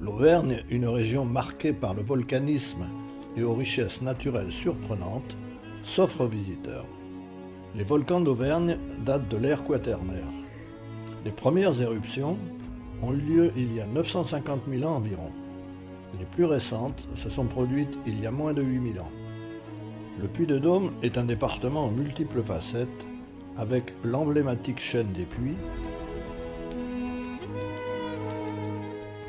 L'Auvergne, une région marquée par le volcanisme et aux richesses naturelles surprenantes, s'offre aux visiteurs. Les volcans d'Auvergne datent de l'ère quaternaire. Les premières éruptions ont eu lieu il y a 950 000 ans environ. Les plus récentes se sont produites il y a moins de 8 000 ans. Le Puy-de-Dôme est un département aux multiples facettes, avec l'emblématique chaîne des puits,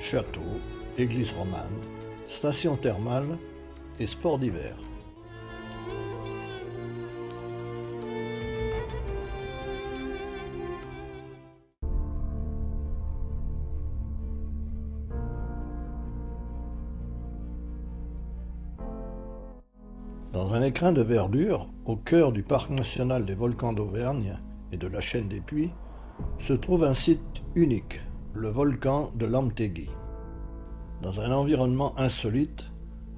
châteaux, églises romanes, stations thermales et sports d'hiver. Dans un écrin de verdure, au cœur du parc national des volcans d'Auvergne et de la chaîne des Puys, se trouve un site unique, le volcan de l'Amtéguy. Dans un environnement insolite,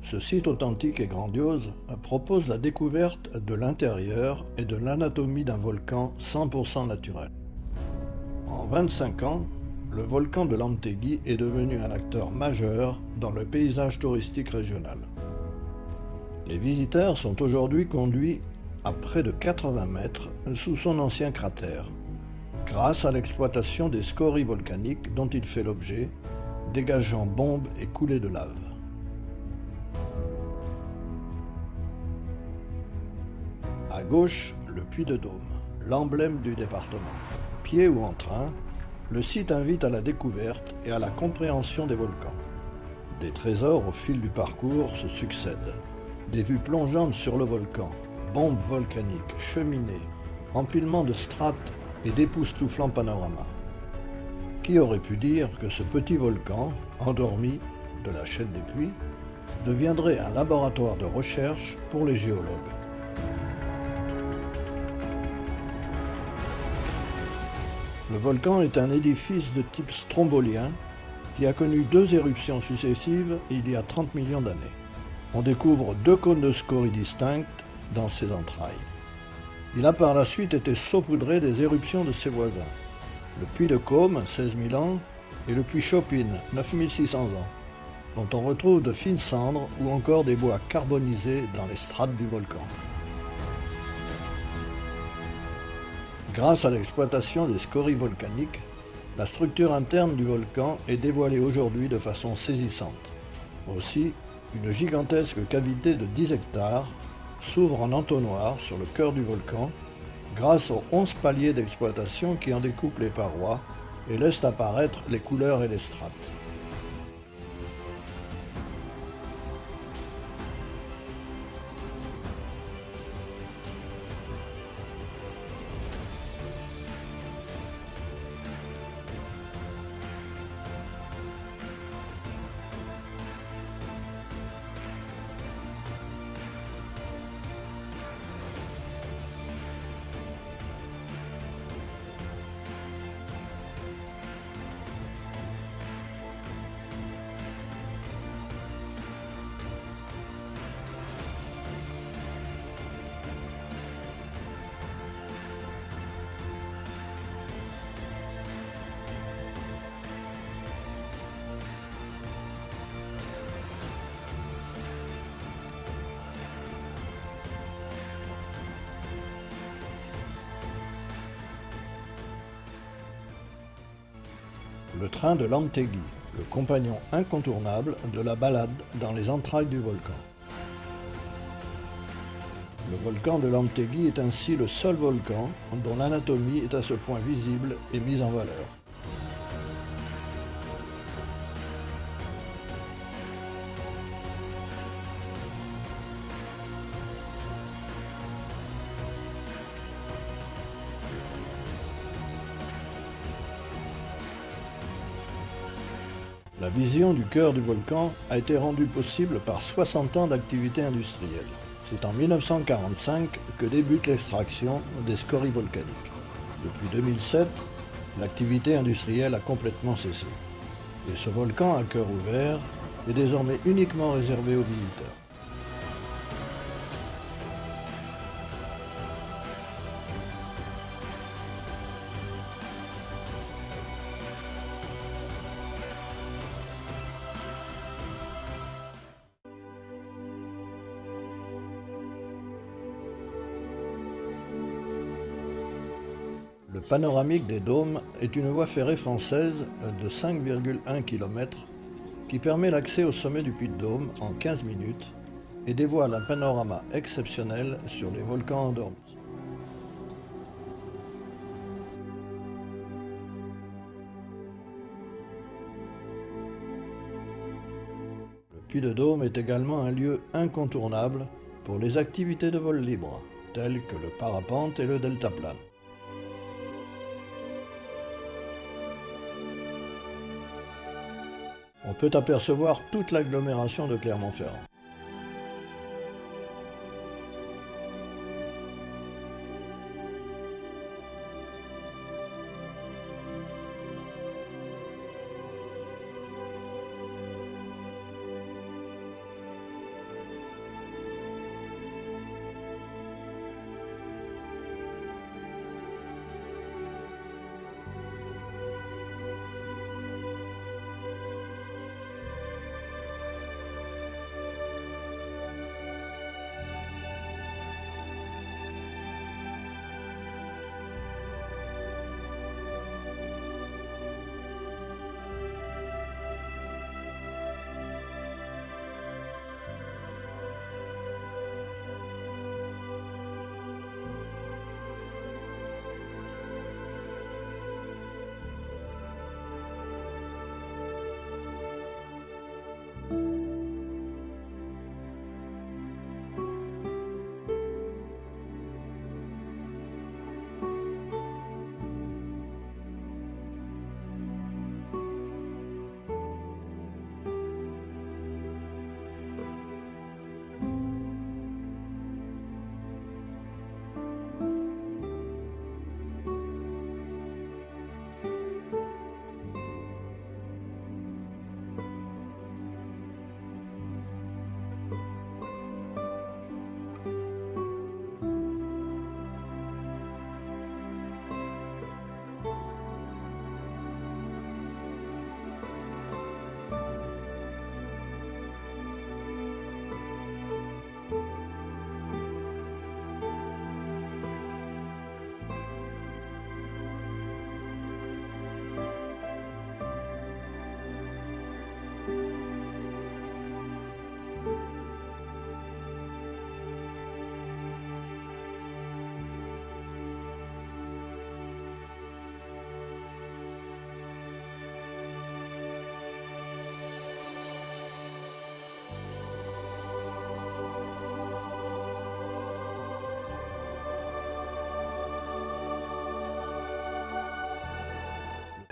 ce site authentique et grandiose propose la découverte de l'intérieur et de l'anatomie d'un volcan 100% naturel. En 25 ans, le volcan de l'Amtéguy est devenu un acteur majeur dans le paysage touristique régional. Les visiteurs sont aujourd'hui conduits à près de 80 mètres sous son ancien cratère, grâce à l'exploitation des scories volcaniques dont il fait l'objet, dégageant bombes et coulées de lave. À gauche, le Puy-de-Dôme, l'emblème du département. Pied ou en train, le site invite à la découverte et à la compréhension des volcans. Des trésors au fil du parcours se succèdent. Des vues plongeantes sur le volcan, bombes volcaniques, cheminées, empilement de strates et d'époustouflants panoramas. Qui aurait pu dire que ce petit volcan, endormi de la chaîne des Puys, deviendrait un laboratoire de recherche pour les géologues? Le volcan est un édifice de type strombolien qui a connu 2 éruptions successives il y a 30 millions d'années. On découvre 2 cônes de scories distinctes dans ses entrailles. Il a par la suite été saupoudré des éruptions de ses voisins. Le puits de Caume, 16 000 ans, et le puits Chopine, 9 600 ans, dont on retrouve de fines cendres ou encore des bois carbonisés dans les strates du volcan. Grâce à l'exploitation des scories volcaniques, la structure interne du volcan est dévoilée aujourd'hui de façon saisissante. Aussi, une gigantesque cavité de 10 hectares s'ouvre en entonnoir sur le cœur du volcan grâce aux 11 paliers d'exploitation qui en découpent les parois et laissent apparaître les couleurs et les strates. Le train de l'Amtéguy, le compagnon incontournable de la balade dans les entrailles du volcan. Le volcan de l'Amtéguy est ainsi le seul volcan dont l'anatomie est à ce point visible et mise en valeur. La vision du cœur du volcan a été rendue possible par 60 ans d'activité industrielle. C'est en 1945 que débute l'extraction des scories volcaniques. Depuis 2007, l'activité industrielle a complètement cessé. Et ce volcan à cœur ouvert est désormais uniquement réservé aux visiteurs. panoramique des Dômes est une voie ferrée française de 5,1 km qui permet l'accès au sommet du Puy-de-Dôme en 15 minutes et dévoile un panorama exceptionnel sur les volcans endormis. Le Puy-de-Dôme est également un lieu incontournable pour les activités de vol libre, telles que le parapente et le deltaplane. On peut apercevoir toute l'agglomération de Clermont-Ferrand.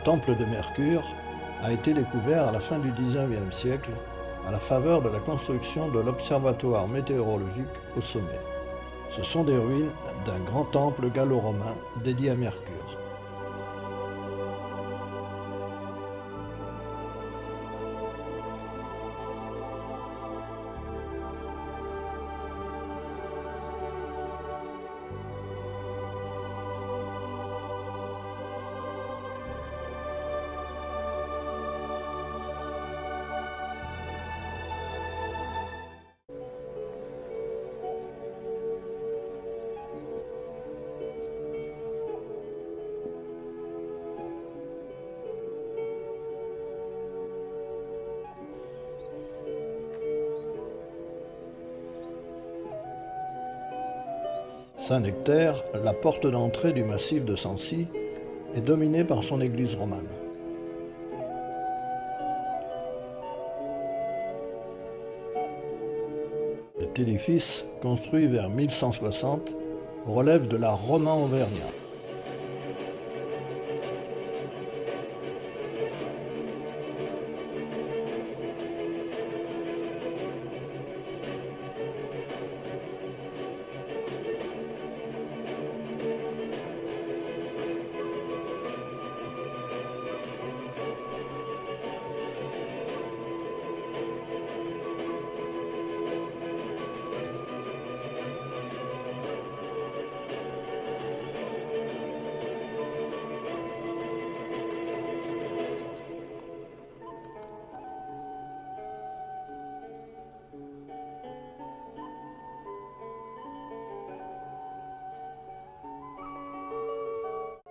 Le temple de Mercure a été découvert à la fin du XIXe siècle à la faveur de la construction de l'observatoire météorologique au sommet. Ce sont des ruines d'un grand temple gallo-romain dédié à Mercure. Saint-Nectaire, la porte d'entrée du massif de Sancy, est dominée par son église romane. Cet édifice, construit vers 1160, relève de l'art roman auvergnat.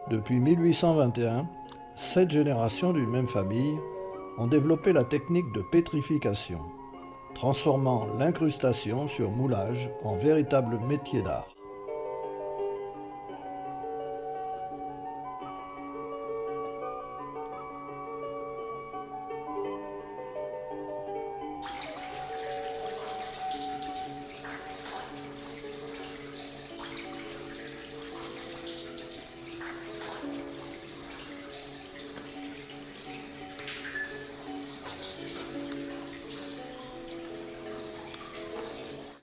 Depuis 1821, 7 générations d'une même famille ont développé la technique de pétrification, transformant l'incrustation sur moulage en véritable métier d'art.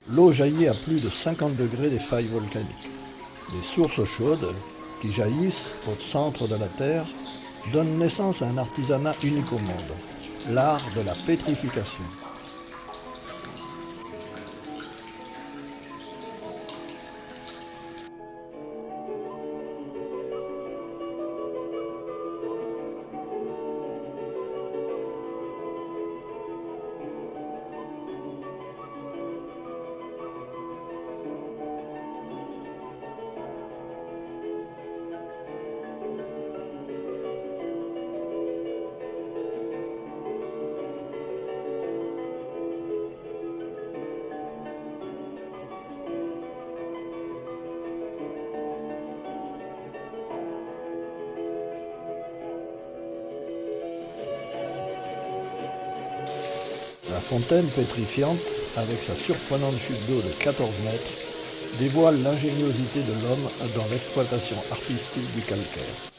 L'eau jaillit à plus de 50 degrés des failles volcaniques. Les sources chaudes, qui jaillissent au centre de la Terre, donnent naissance à un artisanat unique au monde, l'art de la pétrification. La fontaine pétrifiante, avec sa surprenante chute d'eau de 14 mètres, dévoile l'ingéniosité de l'homme dans l'exploitation artistique du calcaire.